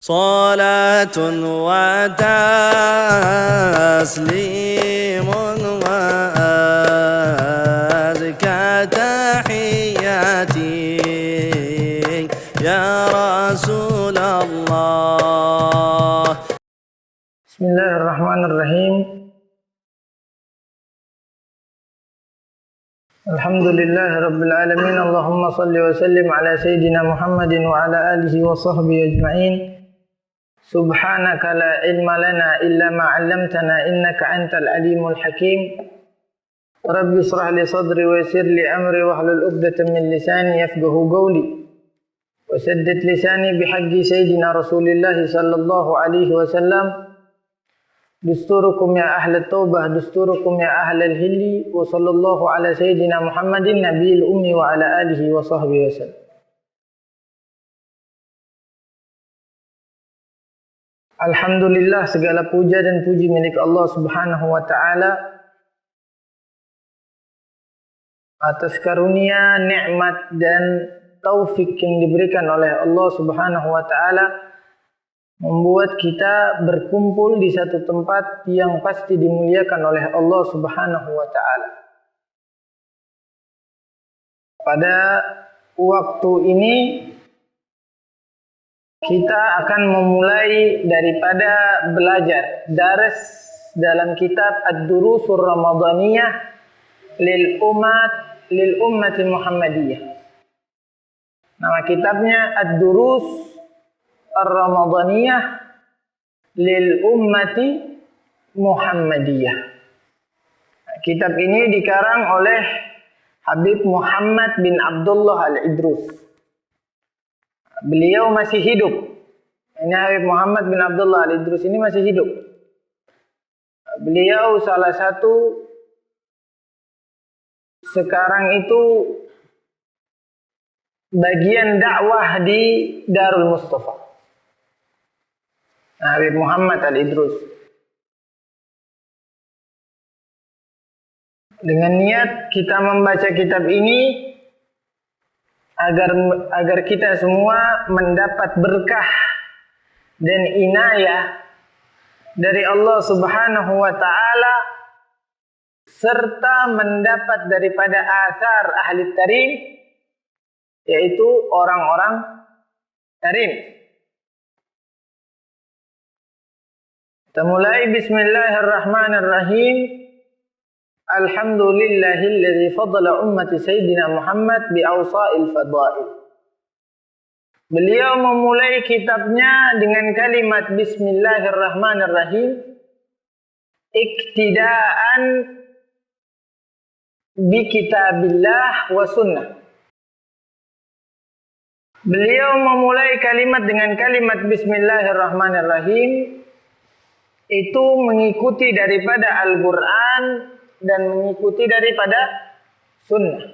صلاة وتسليم وأزكى تحياتي يا رسول الله. بسم الله الرحمن الرحيم. الحمد لله رب العالمين. اللهم صل وسلم على سيدنا محمد وعلى آله وصحبه أجمعين. سبحانك لا علم لنا إلا ما علمتنا إنك أنت العليم الحكيم. رب اشرح لي صدري ويسر لي أمري واحلل عقدة من لساني يفقهوا قولي وسدد لساني بحق سيدنا رسول الله صلى الله عليه وسلم. دستوركم يا أهل التوبة دستوركم يا أهل الهل وصلى الله على سيدنا محمد النبي الأمي وعلى آله وصحبه وسلم. Alhamdulillah, segala puja dan puji milik Allah Subhanahu wa taala atas karunia, nikmat dan taufik yang diberikan oleh Allah Subhanahu wa taala membuat kita berkumpul di satu tempat yang pasti dimuliakan oleh Allah Subhanahu wa taala. Pada waktu ini kita akan memulai daripada belajar dars dalam kitab Ad-Durusur Ramadaniyah lil ummati Muhammadiyah. Nama kitabnya Ad-Durus Ar-Ramadaniyah lil ummati Muhammadiyah. Kitab ini dikarang oleh Habib Muhammad bin Abdullah Al-Idrus. Beliau masih hidup. Ini Habib Muhammad bin Abdullah Al-Idrus ini masih hidup. Beliau salah satu sekarang itu bagian dakwah di Darul Mustafa. Habib Muhammad Al-Idrus. Dengan niat kita membaca kitab ini agar kita semua mendapat berkah dan inayah dari Allah Subhanahu wa taala serta mendapat daripada athar ahli tarim, yaitu orang-orang tarim. Kita mulai. Bismillahirrahmanirrahim. Alhamdulillahilladzi fadala ummati Sayyidina Muhammad bi awsa'il fadail. Beliau memulai kitabnya dengan kalimat Bismillahirrahmanirrahim, iktidaan bi kitabillah wa sunnah. Beliau memulai kalimat dengan kalimat Bismillahirrahmanirrahim, itu mengikuti daripada Al-Quran dan mengikuti daripada sunnah.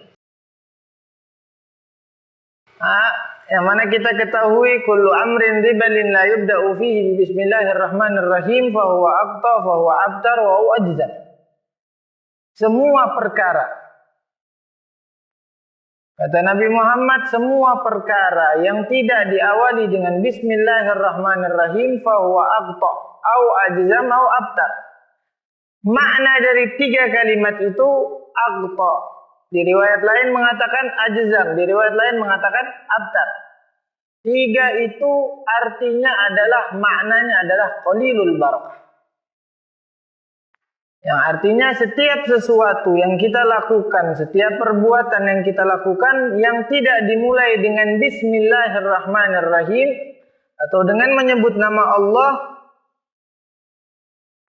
Yang mana kita ketahui kullu amrin ribalin la yubda'u fihi bismillahirrahmanirrahim fahuwa aqta fahuwa abtar wa huwa ajzam. Semua perkara, kata Nabi Muhammad, semua perkara yang tidak diawali dengan bismillahirrahmanirrahim fahuwa aqta au ajzam au abtar. Makna dari tiga kalimat itu aqta. Di riwayat lain mengatakan ajzam, di riwayat lain mengatakan abtar. Tiga itu artinya adalah, maknanya adalah qalilul barakah. Yang artinya setiap sesuatu yang kita lakukan, setiap perbuatan yang kita lakukan yang tidak dimulai dengan bismillahirrahmanirrahim atau dengan menyebut nama Allah,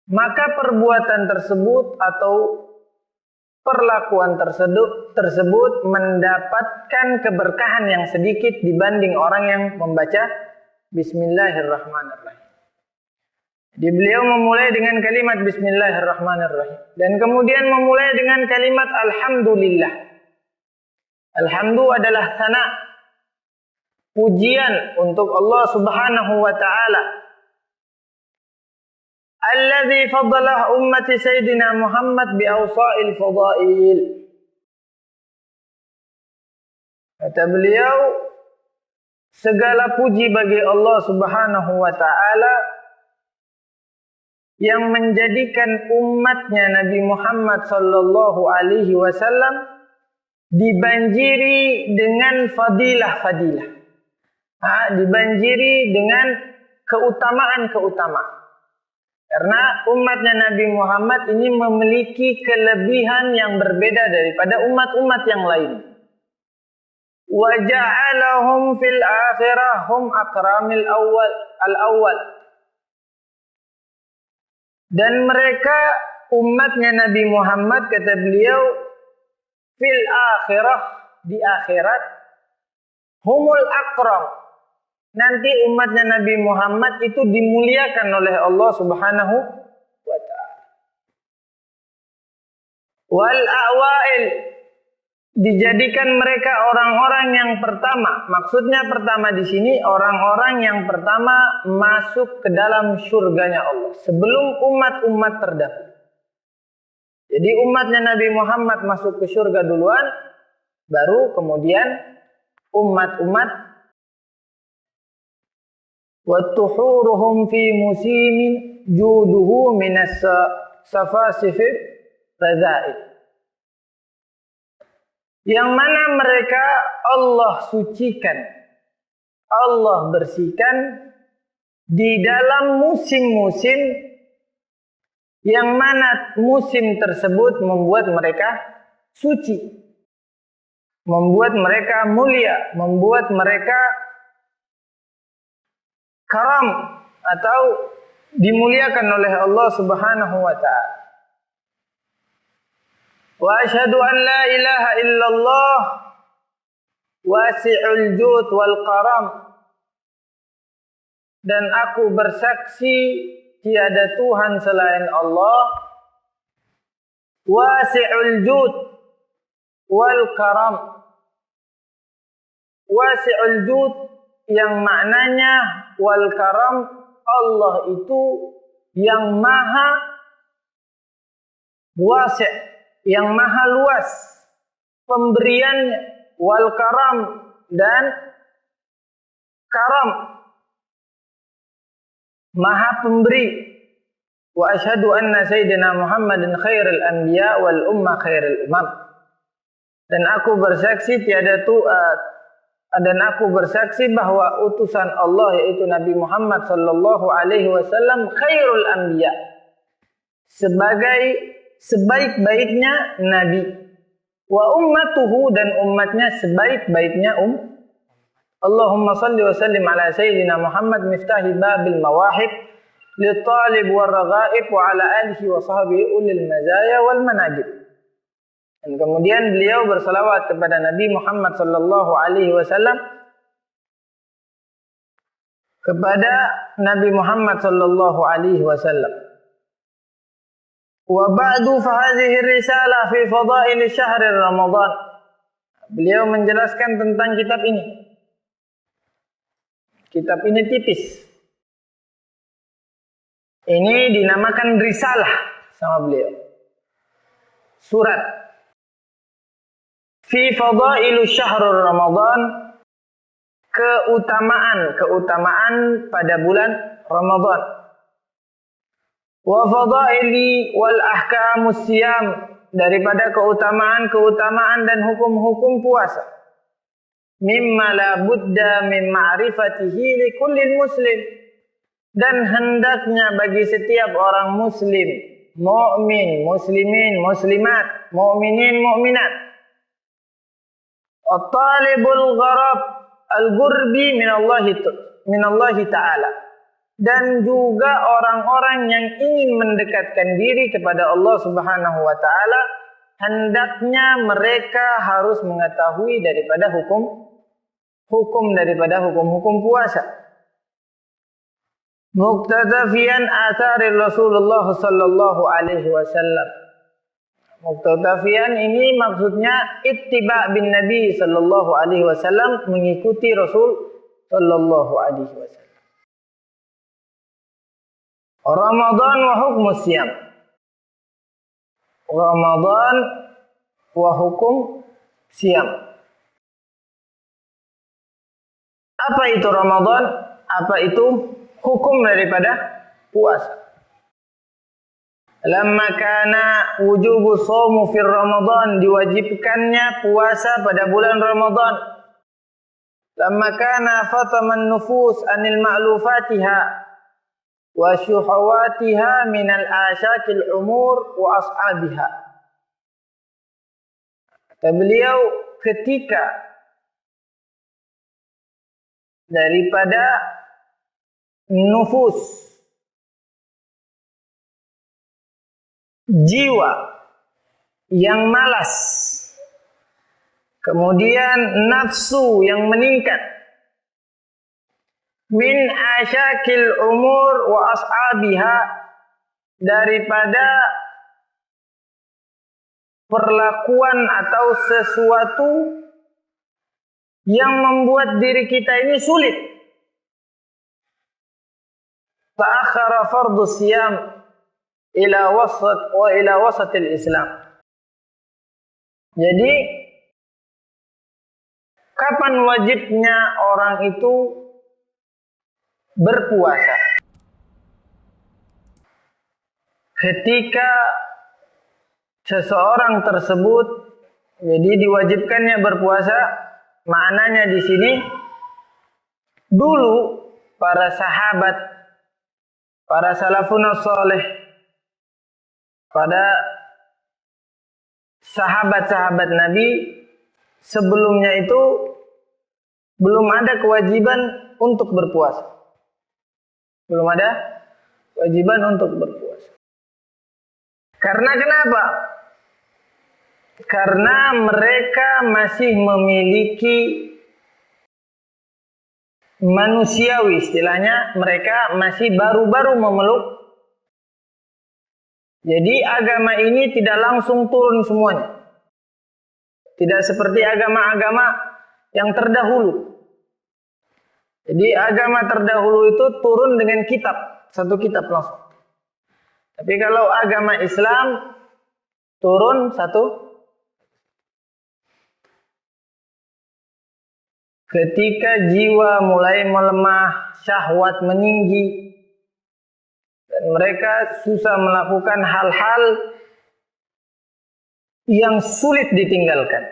maka perbuatan tersebut atau perlakuan tersebut mendapatkan keberkahan yang sedikit dibanding orang yang membaca Bismillahirrahmanirrahim. Jadi beliau memulai dengan kalimat Bismillahirrahmanirrahim dan kemudian memulai dengan kalimat Alhamdulillah. Alhamdu adalah sana, pujian untuk Allah Subhanahu wa taala. Alladzi fadala ummati Sayyidina Muhammad bi awsa'il fadail. Kata beliau, Segala puji bagi Allah Subhanahu wa ta'ala yang menjadikan umatnya Nabi Muhammad sallallahu alaihi wasallam dibanjiri dengan fadilah-fadilah. Dibanjiri dengan keutamaan-keutamaan. Karena umatnya Nabi Muhammad ini memiliki kelebihan yang berbeda daripada umat-umat yang lain. Wa ja'alahum fil akhirah hum akramil al-awwal. Dan mereka umatnya Nabi Muhammad, kata beliau, fil akhirah, di akhirat, humul akram. Nanti umatnya Nabi Muhammad itu dimuliakan oleh Allah Subhanahu wa ta'ala. Wal awail, dijadikan mereka orang-orang yang pertama. Maksudnya pertama di sini orang-orang yang pertama masuk ke dalam surganya Allah sebelum umat-umat terdahulu. Jadi umatnya Nabi Muhammad masuk ke surga duluan, baru kemudian umat-umat. Wa tuhuruhum fi musimin juduhu minas safasifir razail. Yang mana mereka Allah sucikan, Allah bersihkan di dalam musim-musim yang mana musim tersebut membuat mereka suci, membuat mereka mulia, membuat mereka karam atau dimuliakan oleh Allah Subhanahu wa ta'ala. Wa asyhadu an la ilaha illallah wasi'ul jud wal karam. Dan aku bersaksi tiada Tuhan selain Allah, wasi'ul jud wal karam. Wasi'ul jud yang maknanya wal karam, Allah itu yang maha wasi', yang maha luas pemberiannya, wal karam, dan karam, maha pemberi. Wa asyhadu anna sayyidina Muhammadin khairul anbiya wal umma khairul umam. Dan aku bersaksi bahwa utusan Allah yaitu Nabi Muhammad sallallahu alaihi wasallam khairul anbiya, sebagai sebaik-baiknya nabi, wa ummatuhu, dan umatnya sebaik-baiknya Allahumma salli wa sallim ala sayyidina Muhammad miftahi babil mawahib li talib war raghaib wa ala alihi wa sahbihi ulil mazaya wal managib. Dan kemudian beliau bersalawat kepada Nabi Muhammad sallallahu alaihi wasallam, kepada Nabi Muhammad sallallahu alaihi wasallam. Wa ba'du fa hadhihi risalah fi fadail syahr Ramadan. Beliau menjelaskan tentang kitab ini. Kitab ini tipis. Ini dinamakan risalah sama beliau. Surat. Fi fadailu syahr Ramadan, keutamaan pada bulan Ramadan. Wa fadaili wal ahkamus siyam, daripada keutamaan dan hukum-hukum puasa. Mimma la budda min ma'rifatihi li kulli muslim, dan hendaknya bagi setiap orang muslim, mukmin, muslimin, muslimat, mukminin, mukminat, at-talibul gharab al-gurbi minallahi ta'ala, dan juga orang-orang yang ingin mendekatkan diri kepada Allah Subhanahu wa ta'ala, hendaknya mereka harus mengetahui daripada hukum puasa. Muqtadafiyan athari Rasulullah sallallahu alaihi wasallam. Muqtadafiyan ini maksudnya ittiba bin Nabi sallallahu alaihi wasallam, mengikuti Rasul sallallahu alaihi wasallam. Ramadan wa hukmu siyam. Ramadan wa hukum siyam. Apa itu Ramadan? Apa itu hukum daripada puasa? Lamma kana wujubu shaumu fi Ramadan, diwajibkannya puasa pada bulan Ramadan. Lamma kana fataman nufus anil ma'lufatiha wa syuhawatiha minal asyakil umur wa ashabiha. Kata beliau, ketika daripada nufus, jiwa yang malas, kemudian nafsu yang meningkat, min asyakil umur wa ashabiha, daripada perlakuan atau sesuatu yang membuat diri kita ini sulit. Ta'akhara fardhu siyam ila wasatil Islam. Jadi kapan wajibnya orang itu berpuasa? Ketika seseorang tersebut jadi diwajibkannya berpuasa, maknanya di sini dulu para sahabat, para salafun saleh, pada sahabat-sahabat Nabi sebelumnya itu belum ada kewajiban untuk berpuasa. Belum ada kewajiban untuk berpuasa. Karena kenapa? Karena mereka masih memiliki manusiawi, istilahnya mereka masih baru-baru memeluk. Jadi agama ini tidak langsung turun semuanya. Tidak seperti agama-agama yang terdahulu. Jadi agama terdahulu itu turun dengan kitab, satu kitab langsung. Tapi kalau agama Islam turun satu. Ketika jiwa mulai melemah, syahwat meninggi, dan mereka susah melakukan hal-hal yang sulit ditinggalkan.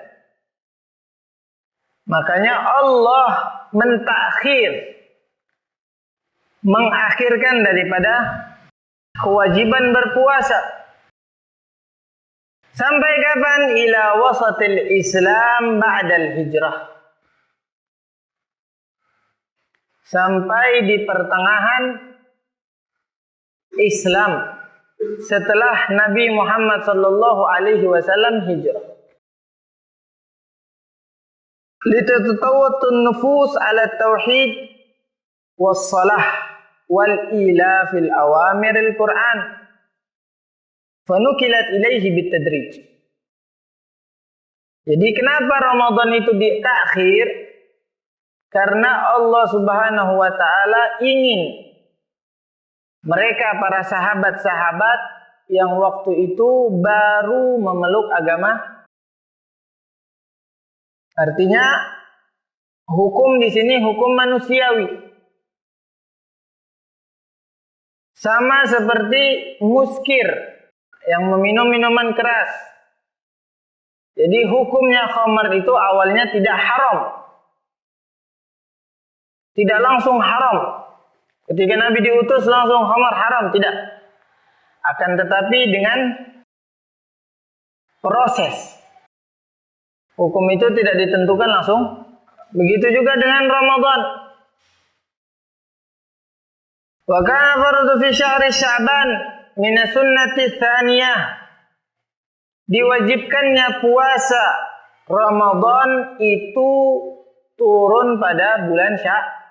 Makanya Allah mengakhirkan daripada kewajiban berpuasa. Sampai kapan? Ila wasatil Islam ba'dal hijrah. Sampai di pertengahan Islam setelah Nabi Muhammad sallallahu alaihi wasallam hijrah. Litatawatun nufus ala tauhid was salah wal ila fil awamir al Quran fanukilat ilaihi bitadrij. Jadi kenapa Ramadan itu ditakhir? Karena Allah Subhanahu wa taala ingin mereka para sahabat-sahabat yang waktu itu baru memeluk agama. Artinya hukum di sini hukum manusiawi. Sama seperti muskir yang meminum minuman keras. Jadi hukumnya khamar itu awalnya tidak haram. Tidak langsung haram. Ketika Nabi diutus langsung khamar haram, tidak. Akan tetapi dengan proses. Hukum itu tidak ditentukan langsung. Begitu juga dengan Ramadan. Wa kana fardu fi syahri Sya'ban min sunnati tsaniyah. Diwajibkannya puasa Ramadan itu turun pada bulan Sya'ban.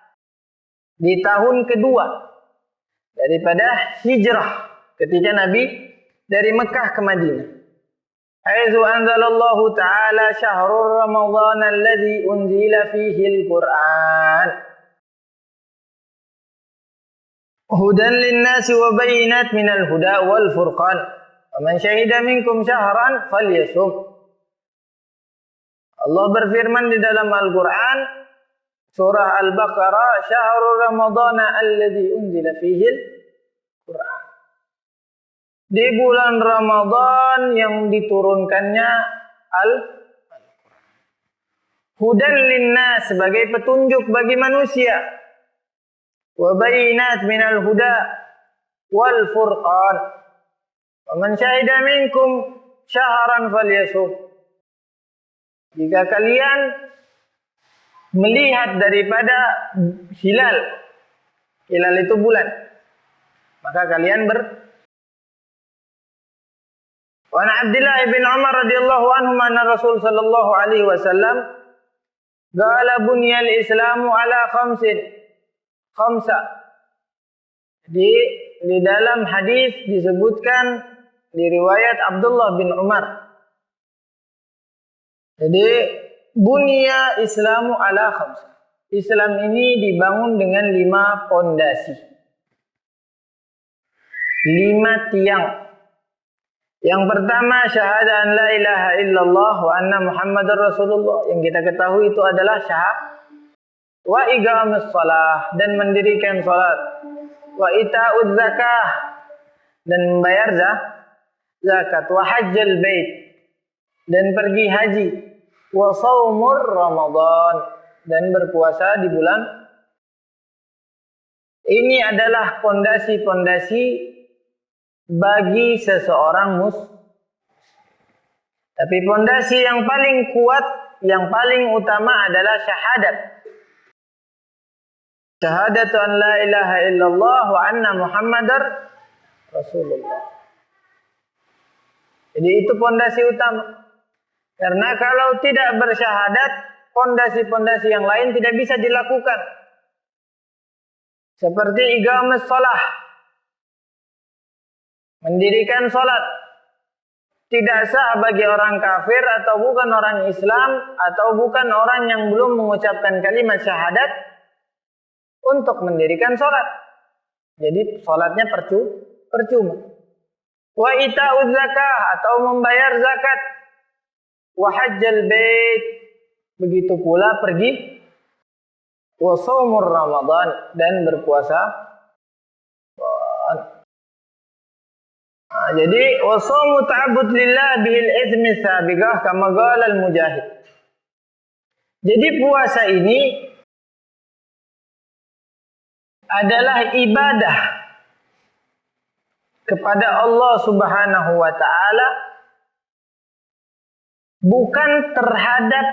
Di tahun kedua daripada hijrah, ketika Nabi dari Mekah ke Madinah. Aizu anzalallahu ta'ala syahrul ramadhan alladhi unzila fihi al-Qur'an hudan lin-nasi wa bayyinat minal huda wal furqan wa man syahida minkum syahran falyasum. Allah berfirman di dalam Al-Qur'an, surah Al-Baqarah, syahrul ramadhana alladzi unzila fihi al-Qur'an. Di bulan Ramadan yang diturunkannya Al-Qur'an. Hudan linnas, sebagai petunjuk bagi manusia. Wa bayyinat minal huda wal furqan. Wa man syahida minkum syahran falyasum. Jika kalian melihat daripada hilal itu bulan, maka kalian Wa an Abdullah bin Umar radhiyallahu anhu anna Rasul sallallahu alaihi wasallam qala bunyal Islamu ala khamsa. Di dalam hadis disebutkan di riwayat Abdullah bin Umar. Jadi bunya Islamu ala khamsa. Islam ini dibangun dengan 5 pondasi. 5 tiang. Yang pertama syahadah an la ilaha illallah wa anna Muhammadar Rasulullah. Yang kita ketahui itu adalah syahadat. Wa iqamus shalah, dan mendirikan salat. Wa ita'uz zakah, dan membayar zakat. Wa hajjal bait, dan pergi haji. Wa shaumur Ramadan, dan berpuasa di bulan. Ini adalah pondasi-pondasi bagi seseorang muslim. Tapi pondasi yang paling kuat, yang paling utama adalah syahadat. Syahadatu an la ilaha illallah wa anna Muhammadar Rasulullah. Jadi itu pondasi utama. Karena kalau tidak bersyahadat, pondasi-pondasi yang lain tidak bisa dilakukan. Seperti iqamus shalah, mendirikan salat, tidak sah bagi orang kafir atau bukan orang Islam atau bukan orang yang belum mengucapkan kalimat syahadat untuk mendirikan salat. Jadi salatnya percuma. Wa ita'uz zakah, atau membayar zakat. Wa hajjal bait, begitu pula pergi. Wa shaumur Ramadan, dan berpuasa. Jadi wasaumu ta'abbud lillah bihil izmi sabiqah kama qala al-mujahid. Jadi puasa ini adalah ibadah kepada Allah Subhanahu wa taala, bukan terhadap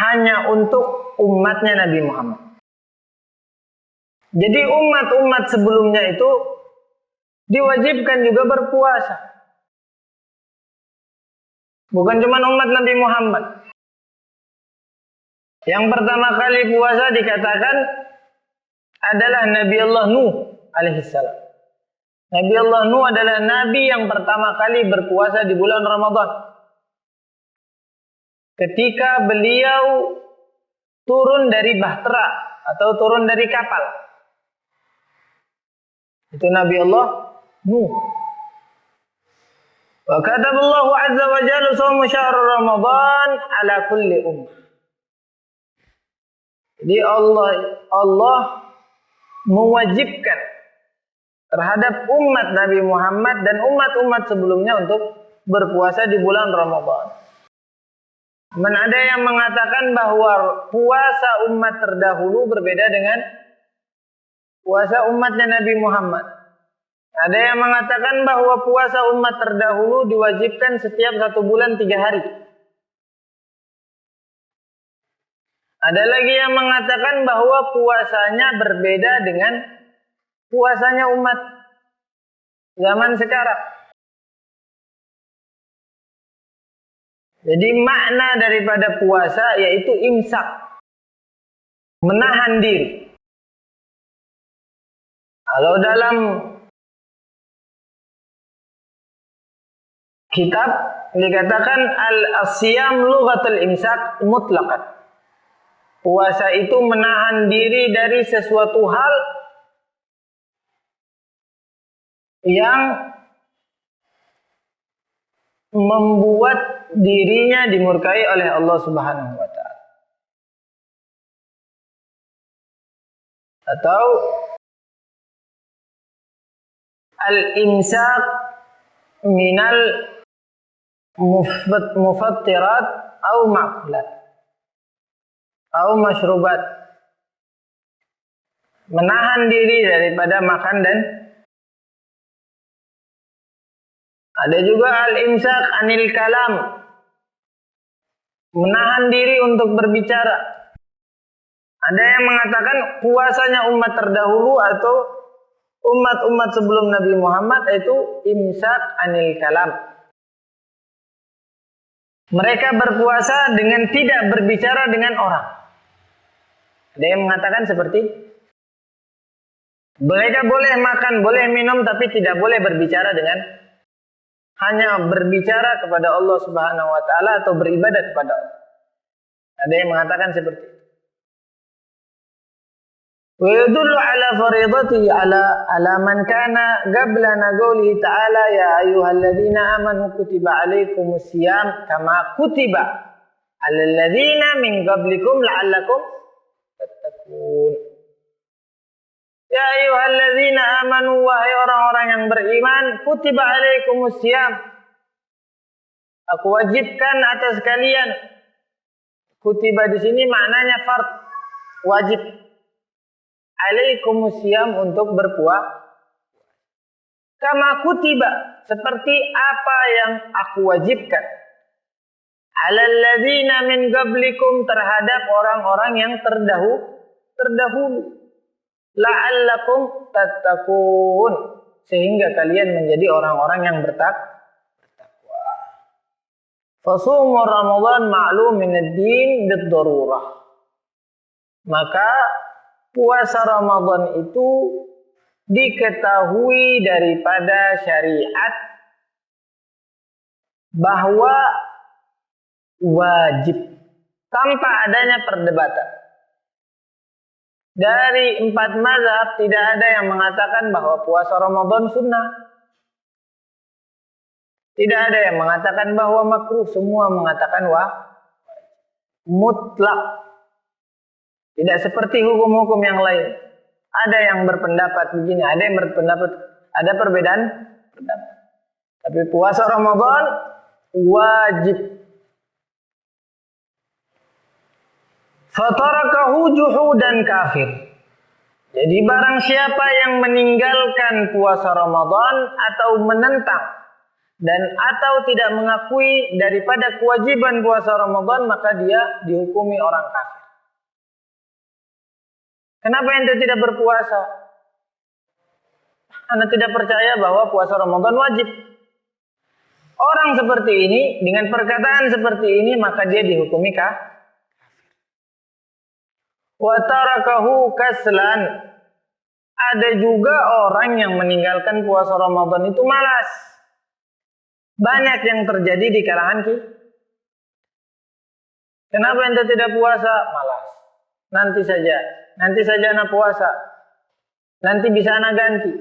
hanya untuk umatnya Nabi Muhammad. Jadi umat-umat sebelumnya itu diwajibkan juga berpuasa. Bukan cuma umat Nabi Muhammad. Yang pertama kali puasa dikatakan adalah Nabi Allah Nuh alaihissalam. Nabi Allah Nuh adalah nabi yang pertama kali berpuasa di bulan Ramadan. Ketika beliau turun dari bahtera atau turun dari kapal. Itu Nabi Allah Nuh. Wa kataballahu azza wa jalla shaum syahr Ramadan ala kulli ummah. Jadi Allah mewajibkan terhadap umat Nabi Muhammad dan umat-umat sebelumnya untuk berpuasa di bulan Ramadan. Ada yang mengatakan bahwa puasa umat terdahulu berbeda dengan puasa umatnya Nabi Muhammad. Ada yang mengatakan bahwa puasa umat terdahulu diwajibkan setiap 1 bulan 3 hari. Ada lagi yang mengatakan bahwa puasanya berbeda dengan puasanya umat zaman sekarang. Jadi makna daripada puasa yaitu imsak, menahan diri. Kalau dalam kitab dikatakan al-asyam lughatul imsak mutlaqan. Puasa itu menahan diri dari sesuatu hal yang membuat dirinya dimurkai oleh Allah Subhanahu wa taala. atau al-imsak minal mufattirat atau ma'kulat atau masyrubat, menahan diri daripada makan dan ada juga al-imsak anil kalam, menahan diri untuk berbicara. Ada yang mengatakan puasanya umat terdahulu atau umat-umat sebelum Nabi Muhammad itu imsak anil kalam. Mereka berpuasa dengan tidak berbicara dengan orang. Ada yang mengatakan seperti mereka boleh makan, boleh minum, tapi tidak boleh berbicara dengan, hanya berbicara kepada Allah Subhanahu wa taala atau beribadah kepada Allah. Ada yang mengatakan seperti itu. Wa yadullu ala faridatihi ala man kana qablana qawlihi ta'ala ya ayyuhalladzina amanu kutiba alaikumus syiyam kama kutiba alal ladzina min qablikum la'allakum tattaqun. Ya ayyuhalladzina amanu, wahai orang-orang yang beriman, kutiba alaikumus syiyam, aku wajibkan atas kalian. Kutiba di sini maknanya fard, wajib. Alaikumus syiyam, untuk berpuasa. Kama kutiba, seperti apa yang aku wajibkan. Alal ladzina min qablikum, terhadap orang-orang yang terdahulu. La'allakum tattaqun, sehingga kalian menjadi orang-orang yang bertakwa. Fasumur Ramadan ma'lum minad din bid-darurah. Maka puasa Ramadan itu diketahui daripada syariat bahwa wajib, tanpa adanya perdebatan. Dari 4 mazhab tidak ada yang mengatakan bahwa puasa Ramadan sunnah. Tidak ada yang mengatakan bahwa makruh, semua mengatakan mutlak. Tidak seperti hukum-hukum yang lain. Ada yang berpendapat begini, ada yang berpendapat, ada perbedaan pendapat. Tapi puasa Ramadan wajib. Fatarakahu juhudan kafir. Jadi barang siapa yang meninggalkan puasa Ramadan atau menentang dan atau tidak mengakui daripada kewajiban puasa Ramadan, maka dia dihukumi orang kafir. Kenapa ente tidak berpuasa? Anda tidak percaya bahwa puasa Ramadan wajib. Orang seperti ini, dengan perkataan seperti ini, maka dia dihukumi kafir. Wa tarakahu kaslan. Ada juga orang yang meninggalkan puasa Ramadan itu malas. Banyak yang terjadi di kalangan kita. Kenapa ente tidak puasa? Malas. Nanti saja anak puasa. Nanti bisa anak ganti.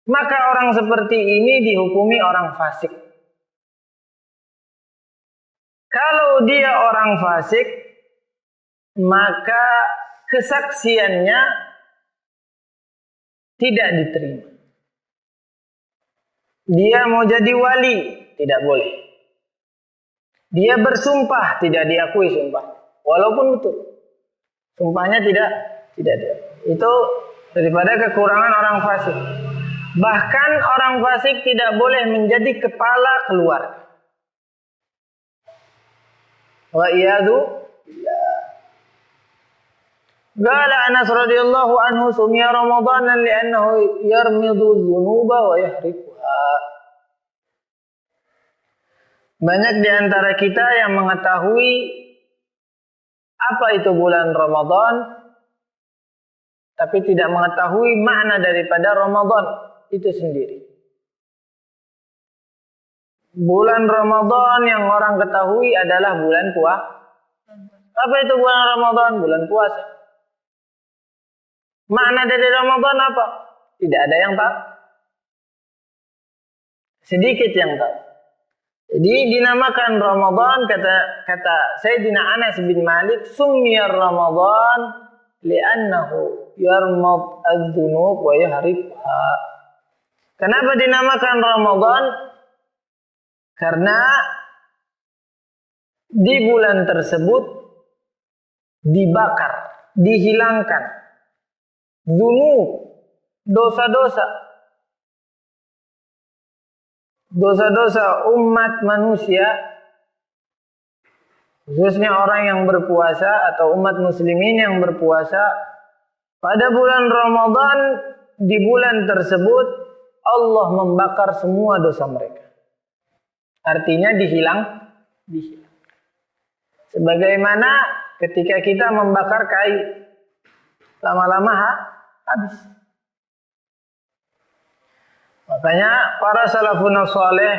Maka orang seperti ini dihukumi orang fasik. Kalau dia orang fasik, maka kesaksiannya tidak diterima. Dia mau jadi wali, tidak boleh. Dia bersumpah, tidak diakui sumpah. Walaupun betul. Sumpahnya tidak diakui. Itu daripada kekurangan orang fasik. Bahkan orang fasik tidak boleh menjadi kepala keluarga. Wa iyadu billah. Qala Anas radhiyallahu anhu sumiya Ramadanan li'annahu yarmidu dhunuba wa yahrikuha. Banyak di antara kita yang mengetahui apa itu bulan Ramadan, tapi tidak mengetahui makna daripada Ramadan itu sendiri. Bulan Ramadan yang orang ketahui adalah bulan puasa. Apa itu bulan Ramadan? Bulan puasa. Makna dari Ramadan apa? Tidak ada yang tahu. Sedikit yang tahu. Jadi dinamakan Ramadan, kata Sayyidina Anas bin Malik, summiya Ramadan li'annahu yarmad adz-dzunub wa yahribha. Kenapa dinamakan Ramadan? Karena di bulan tersebut dibakar, dihilangkan dzunub, dosa-dosa umat manusia, khususnya orang yang berpuasa atau umat muslimin yang berpuasa pada bulan Ramadan. Di bulan tersebut Allah membakar semua dosa mereka. Artinya dihilang. Sebagaimana ketika kita membakar kayu, lama-lama habis. Makanya para salafun saleh,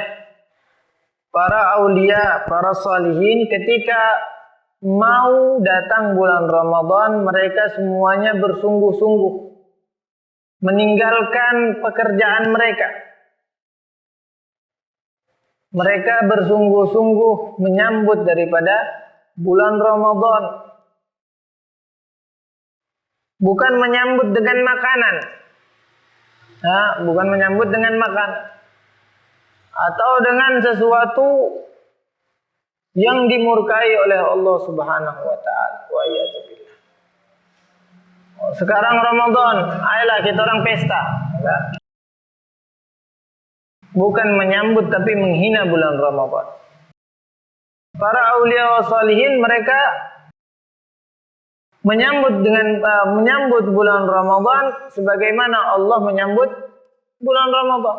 para aulia, para salihin ketika mau datang bulan Ramadan, mereka semuanya bersungguh-sungguh meninggalkan pekerjaan mereka. Mereka bersungguh-sungguh menyambut daripada bulan Ramadan. Bukan menyambut dengan makanan. Bukan menyambut dengan makanan. Atau dengan sesuatu yang dimurkai oleh Allah Subhanahu wa taala. Wa iyadzubillah. Sekarang Ramadan, ayolah kita orang pesta. Bukan menyambut tapi menghina bulan Ramadan. Para aulia wa salihin mereka menyambut bulan Ramadan sebagaimana Allah menyambut bulan Ramadan.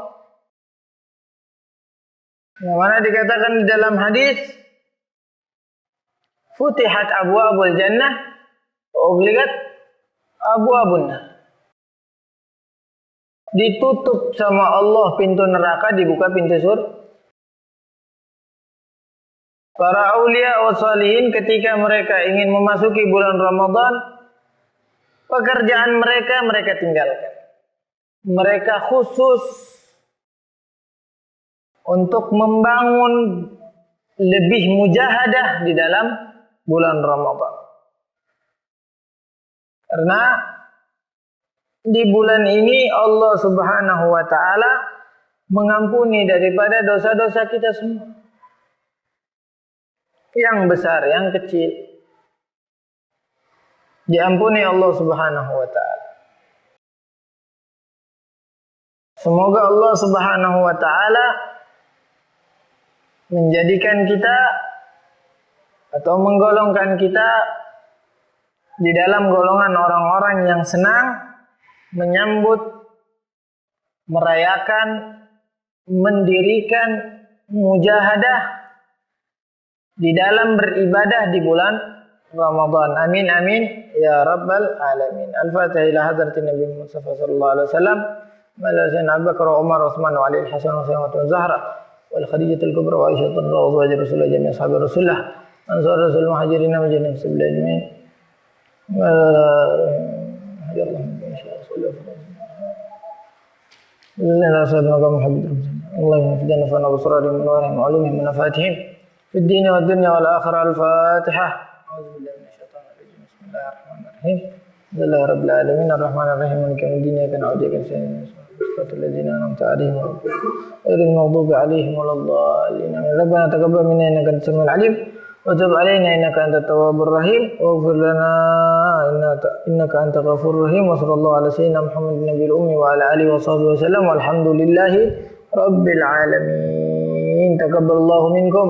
Yang mana dikatakan di dalam hadis, futihat abwaabul jannah wa ughliqat abwaabun nar. Ditutup sama Allah pintu neraka, dibuka pintu surga. Para aulia wa salihin ketika mereka ingin memasuki bulan Ramadan, pekerjaan mereka tinggalkan. Mereka khusus untuk membangun lebih mujahadah di dalam bulan Ramadan. Karena di bulan ini Allah Subhanahu wa taala mengampuni daripada dosa-dosa kita semua. Yang besar, yang kecil. Diampuni Allah Subhanahu wa taala. Semoga Allah Subhanahu wa taala menjadikan kita atau menggolongkan kita di dalam golongan orang-orang yang senang menyambut, merayakan, mendirikan mujahadah di dalam beribadah di bulan Ramadan. Amin amin ya rabbal alamin. Al-Fatihah ila hadratin Nabi Mustafa sallallahu alaihi wasallam. Malaikatu Abu Bakar, Umar, Utsman, Ali, Hasan, Husain, wa Zahra, wal Khadijah al-Kubra wa Aisyah radhiyallahu anha, Rasulullah jami' ashabi Rasulullah, ansar Rasul muhajirin wa muhajirin sabila ajmain. Allahumma fidana fa nabsarihim min warihim wa alimhim min nafatihim fid din wa dunya wal akhirah. Al-Fatihah. A'udzu billahi minasyaitonir rajim. Bismillahirrahmanirrahim. Alhamdulillahi rabbil alamin arrahmanir rahim maliki yaumiddin iyyaka na'budu wa iyyaka nasta'in ihdinas ladzina an'amta 'alaihim ghairil maghdubi 'alaihim waladdallin. Rabbana taqabbal minna innaka antas samiul 'alim wa tub 'alaina innaka antat tawwabur rahim waghfir lana innaka antal ghafurur rahim. Wa sallallahu ala sayyidina Muhammadin nabiyil ummi wa ala alihi wa sahbihi wasallam. Walhamdulillahi rabbil alamin. Taqabbalallahu minkum.